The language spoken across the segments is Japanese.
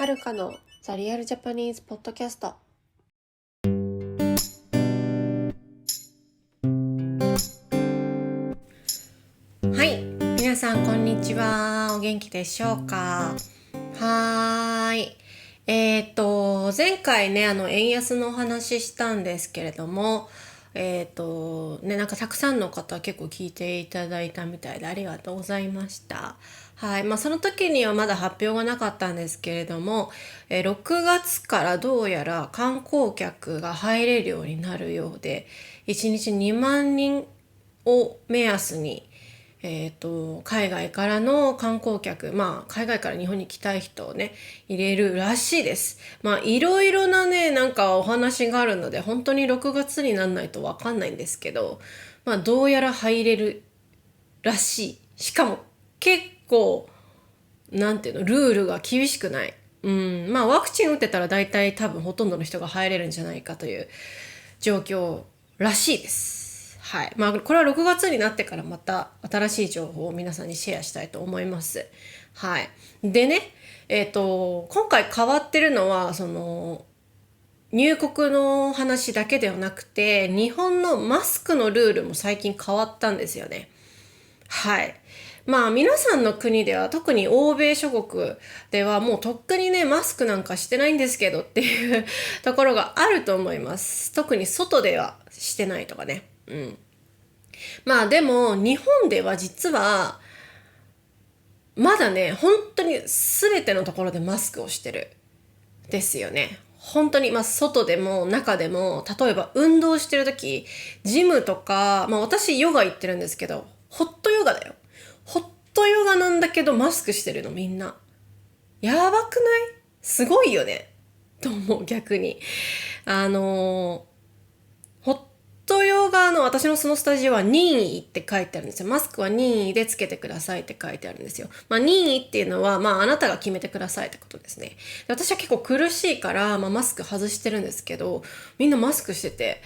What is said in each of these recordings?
はるかのザリアルジャパニーズポッドキャスト。はい、皆さんこんにちは。お元気でしょうか？はーい。前回ね、円安のお話ししたんですけれども、なんかたくさんの方結構聞いていただいたみたいでありがとうございました。はい。その時にはまだ発表がなかったんですけれども、6月からどうやら観光客が入れるようになるようで、1日2万人を目安に、海外からの観光客、海外から日本に来たい人をね、入れるらしいです。いろいろなね、なんかお話があるので、本当に6月にならないとわかんないんですけど、どうやら入れるらしい。しかも、結構、なんていうの、ルールが厳しくない。ワクチン打ってたら大体多分ほとんどの人が入れるんじゃないかという状況らしいです。はい。これは6月になってからまた新しい情報を皆さんにシェアしたいと思います。はい。でね、今回変わってるのは、入国の話だけではなくて、日本のマスクのルールも最近変わったんですよね。はい。皆さんの国では、特に欧米諸国ではもうとっくにね、マスクなんかしてないんですけどっていうところがあると思います。特に外ではしてないとかね。でも日本では実はまだね、本当に全てのところでマスクをしてるですよね。本当に、外でも中でも、例えば運動してるとき、ジムとか、私ヨガ行ってるんですけど、ホットヨガだよ。ホットヨガなんだけどマスクしてるのみんな。やばくない？すごいよね。と思う、逆に。ホットヨガの私のそのスタジオは任意って書いてあるんですよ。マスクは任意でつけてくださいって書いてあるんですよ。任意っていうのは、あなたが決めてくださいってことですね。で私は結構苦しいから、マスク外してるんですけど、みんなマスクしてて、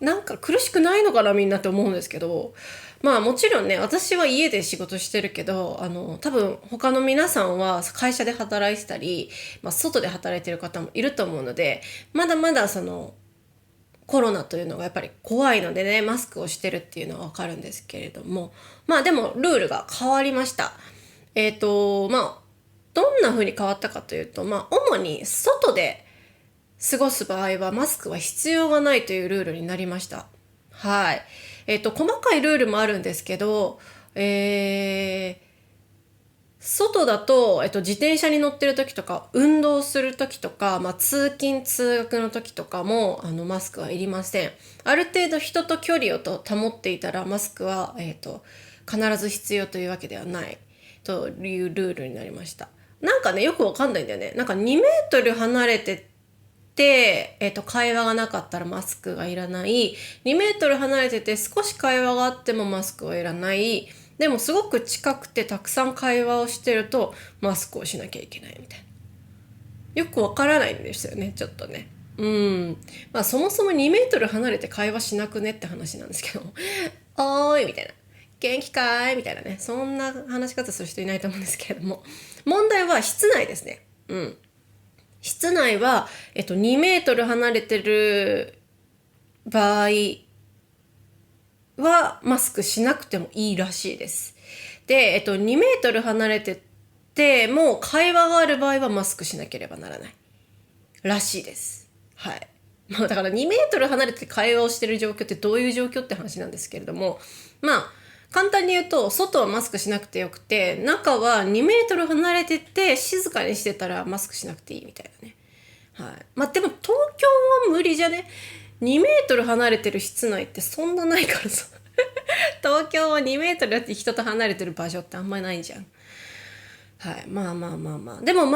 なんか苦しくないのかなみんなって思うんですけど、もちろんね、私は家で仕事してるけど、多分他の皆さんは会社で働いてたり、外で働いてる方もいると思うので、まだまだコロナというのがやっぱり怖いのでね、マスクをしてるっていうのはわかるんですけれども、でもルールが変わりました。どんな風に変わったかというと、主に外で過ごす場合はマスクは必要がないというルールになりました。はい。細かいルールもあるんですけど、外だと、自転車に乗ってる時とか、運動する時とか、通勤通学の時とかも、マスクはいりません。ある程度人と距離を保っていたら、マスクは、必ず必要というわけではないというルールになりました。なんかね、よくわかんないんだよね。なんか2メートル離れてて、会話がなかったらマスクがいらない。2メートル離れてて少し会話があってもマスクはいらない。でもすごく近くてたくさん会話をしてるとマスクをしなきゃいけないみたいな。よくわからないんですよね、ちょっとね。そもそも2メートル離れて会話しなくねって話なんですけど、おーいみたいな。元気かーいみたいなね。そんな話し方する人いないと思うんですけれども。問題は室内ですね。室内は、2メートル離れてる場合はマスクしなくてもいいらしいです。で、2メートル離れてても会話がある場合はマスクしなければならないらしいです。はい。だから2メートル離れて会話をしてる状況ってどういう状況って話なんですけれども、簡単に言うと、外はマスクしなくてよくて、中は2メートル離れてて静かにしてたらマスクしなくていいみたいなね。はい。でも東京は無理じゃね？ 2 メートル離れてる室内ってそんなないからさ。東京は2メートルだって人と離れてる場所ってあんまりないじゃん。はい。でも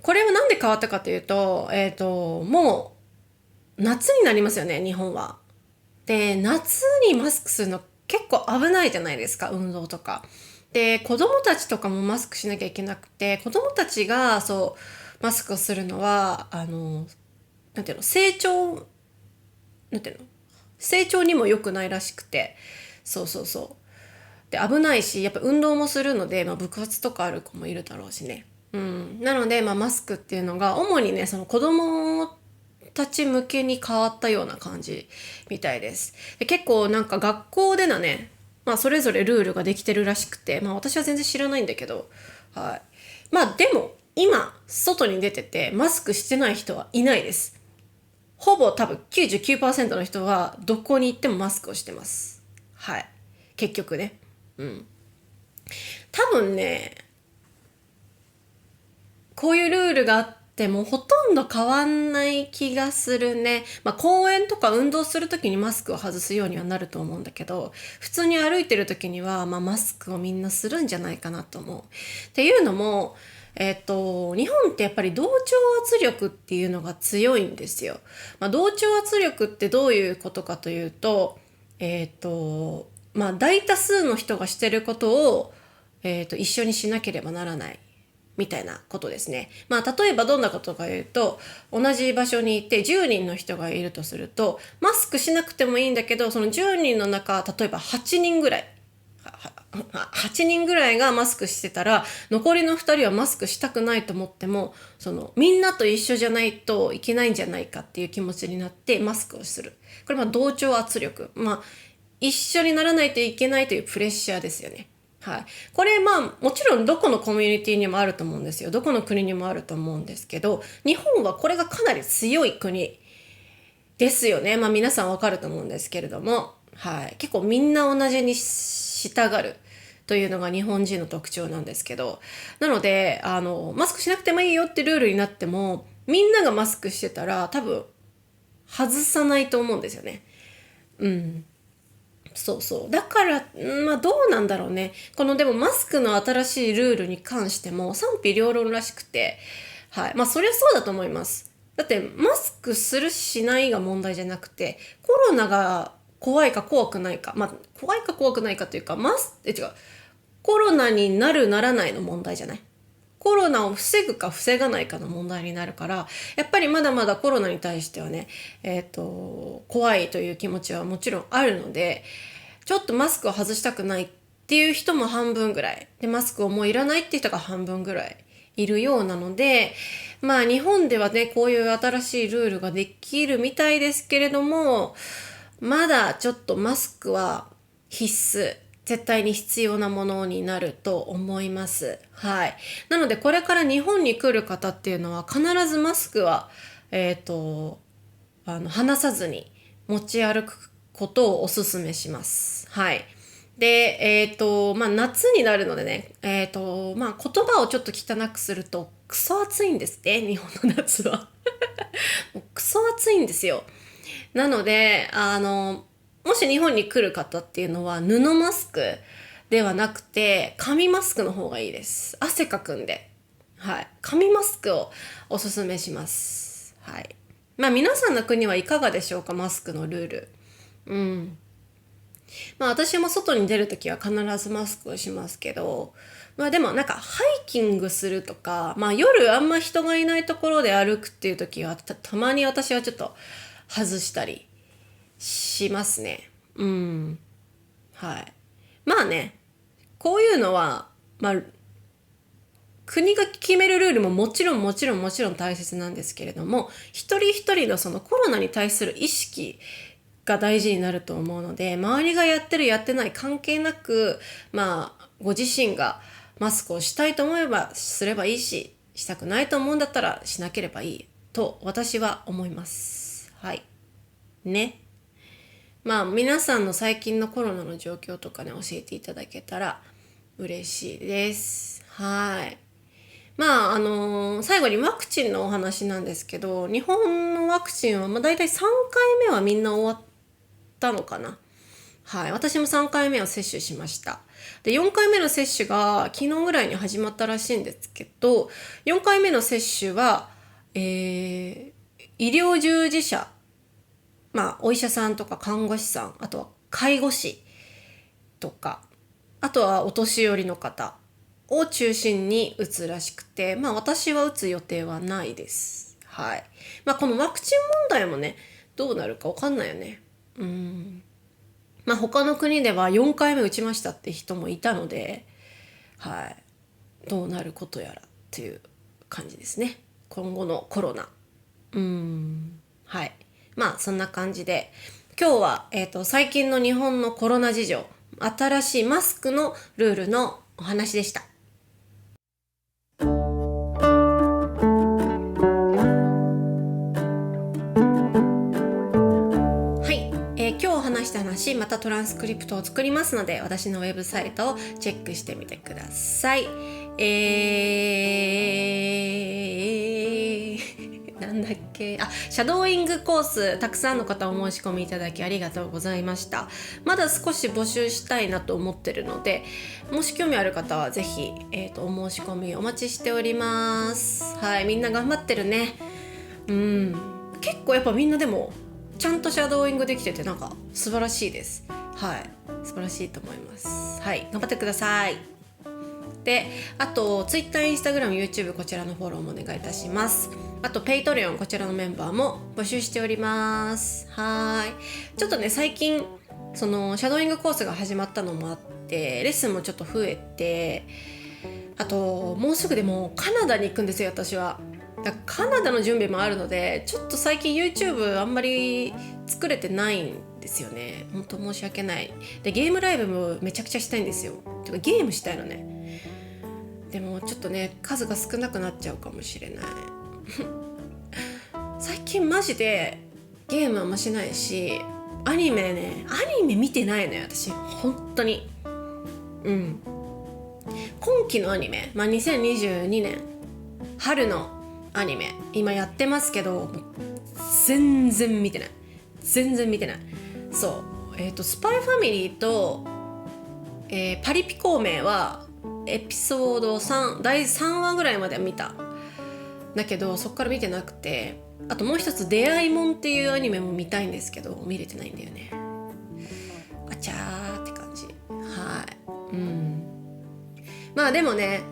これはなんで変わったかというと、もう夏になりますよね、日本は。で、夏にマスクするの結構危ないじゃないですか、運動とか。で、子供たちとかもマスクしなきゃいけなくて、子供たちがマスクをするのは、なんていうの、なんていうの成長にも良くないらしくて、そうそうそう。で、危ないし、やっぱ運動もするので、部活とかある子もいるだろうしね。なので、マスクっていうのが主にね、その子供たち向けに変わったような感じみたいです。で、結構なんか学校でのね、それぞれルールができてるらしくて、私は全然知らないんだけど、はい。でも、今、外に出てて、マスクしてない人はいないです。ほぼ多分99%の人は、どこに行ってもマスクをしてます。はい。結局ね。多分ね、こういうルールがあってもほとんど変わんない気がするね。公園とか運動するときにマスクを外すようにはなると思うんだけど、普通に歩いてるときには、マスクをみんなするんじゃないかなと思う。っていうのも、日本ってやっぱり同調圧力っていうのが強いんですよ。同調圧力ってどういうことかというと、大多数の人がしてることを、一緒にしなければならない。みたいなことですね。例えばどんなことか言うと、同じ場所にいて10人の人がいるとすると、マスクしなくてもいいんだけど、その10人の中、例えば8人ぐらい、8人ぐらいがマスクしてたら、残りの2人はマスクしたくないと思っても、みんなと一緒じゃないといけないんじゃないかっていう気持ちになってマスクをする。これ同調圧力。一緒にならないといけないというプレッシャーですよね。はい。これもちろんどこのコミュニティにもあると思うんですよ。どこの国にもあると思うんですけど、日本はこれがかなり強い国ですよね。皆さんわかると思うんですけれども、はい。結構みんな同じに従うというのが日本人の特徴なんですけど、なので、マスクしなくてもいいよってルールになっても、みんながマスクしてたら多分外さないと思うんですよね。そうそう。だから、どうなんだろうね。でもマスクの新しいルールに関しても賛否両論らしくて、はい。そりゃそうだと思います。だって、マスクするしないが問題じゃなくて、コロナが怖いか怖くないか。怖いか怖くないかというか、違う。コロナになるならないの問題じゃない。コロナを防ぐか防がないかの問題になるから、やっぱりまだまだコロナに対してはね、怖いという気持ちはもちろんあるので、ちょっとマスクを外したくないっていう人も半分ぐらい。で、マスクをもういらないっていう人が半分ぐらいいるようなので、日本ではね、こういう新しいルールができるみたいですけれども、まだちょっとマスクは必須。絶対に必要なものになると思います。はい。なのでこれから日本に来る方っていうのは必ずマスクは、離さずに持ち歩くことをお勧めします。はい。で、夏になるのでね、言葉をちょっと汚くすると、クソ暑いんですね、日本の夏は。もうクソ暑いんですよ。なので、もし日本に来る方っていうのは、布マスクではなくて、紙マスクの方がいいです。汗かくんで。はい。紙マスクをおすすめします。はい。皆さんの国はいかがでしょうか、マスクのルール。私も外に出るときは必ずマスクをしますけど、でもなんかハイキングするとか、夜あんま人がいないところで歩くっていうときはたまに私はちょっと外したりしますね。はい。こういうのは、国が決めるルールももちろん大切なんですけれども、一人一人のそのコロナに対する意識が大事になると思うので、周りがやってるやってない関係なく、ご自身がマスクをしたいと思えばすればいいし、したくないと思うんだったらしなければいいと私は思います。はい。ね。皆さんの最近のコロナの状況とかね、教えていただけたら嬉しいです。はい。最後にワクチンのお話なんですけど、日本のワクチンはだいたい3回目はみんな終わったのかな。はい。私も3回目を接種しました。で、4回目の接種が昨日ぐらいに始まったらしいんですけど、4回目の接種は、医療従事者、お医者さんとか看護師さん、あとは介護士とか、あとはお年寄りの方を中心に打つらしくて、私は打つ予定はないです。はい。このワクチン問題もね、どうなるかわかんないよね。他の国では4回目打ちましたって人もいたので、はい。どうなることやら。という感じですね。今後のコロナ。はい。まあそんな感じで今日は、最近の日本のコロナ事情、新しいマスクのルールのお話でした。今日話した話、またトランスクリプトを作りますので、私のウェブサイトをチェックしてみてください。なんだっけ、シャドーイングコース、たくさんの方お申し込みいただきありがとうございました。まだ少し募集したいなと思ってるので、もし興味ある方はぜひ、お申し込みお待ちしております。はい、みんな頑張ってるね。結構やっぱみんなでもちゃんとシャドーイングできてて、なんか素晴らしいです。はい、素晴らしいと思います。はい、頑張ってください。で、あと Twitter、Instagram、YouTube こちらのフォローもお願いいたします。あと Patreon こちらのメンバーも募集しております。はい。ちょっとね、最近そのシャドーイングコースが始まったのもあって、レッスンもちょっと増えて、あともうすぐでもカナダに行くんですよ、私は。だからカナダの準備もあるので、ちょっと最近 YouTube あんまり作れてないんですよね。本当申し訳ない。で、ゲームライブもめちゃくちゃしたいんですよ。てかゲームしたいのね。でもちょっとね、数が少なくなっちゃうかもしれない。最近マジでゲームあんましないし、アニメ見てないのよ、私。本当に。今期のアニメ、2022年春のアニメ今やってますけど、全然見てない。そう、スパイファミリーと、パリピ孔明はエピソード3第3話ぐらいまでは見た。だけどそっから見てなくて、あともう一つ出会いもんっていうアニメも見たいんですけど見れてないんだよね。あちゃーって感じ。はい。まあでもね、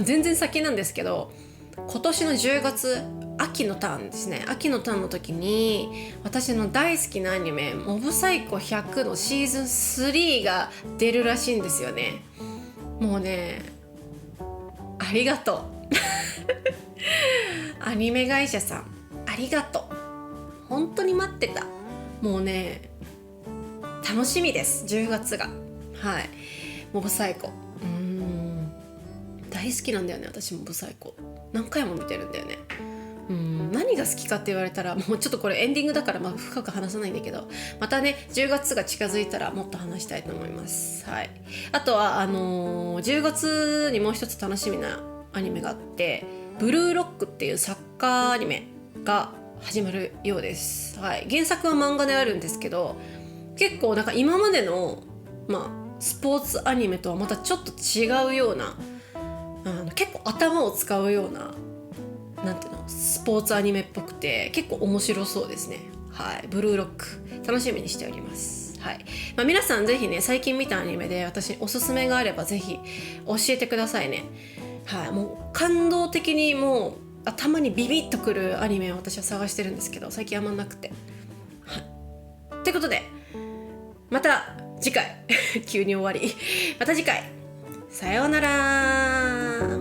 全然先なんですけど、今年の10月、秋のターンですね。秋のターンの時に私の大好きなアニメモブサイコ100のシーズン3が出るらしいんですよね。もうね、ありがとうアニメ会社さんありがとう。本当に待ってた。もうね、楽しみです、10月が。はい、モブサイコ大好きなんだよね。私モブサイコ何回も見てるんだよね。何が好きかって言われたら、もうちょっとこれエンディングだから深く話さないんだけど、またね10月が近づいたらもっと話したいと思います。はい。あとは10月にもう一つ楽しみなアニメがあって、ブルーロックっていうサッカーアニメが始まるようです。はい。原作は漫画であるんですけど、結構なんか今までのスポーツアニメとはまたちょっと違うような、結構頭を使うような、なんていうの、スポーツアニメっぽくて結構面白そうですね。はい。ブルーロック楽しみにしております。はい。皆さんぜひね、最近見たアニメで私おすすめがあればぜひ教えてくださいね。はい。もう感動的にもう頭にビビッとくるアニメを私は探してるんですけど、最近あんまなくて。はい。ということで、また次回急に終わりまた次回さようなら。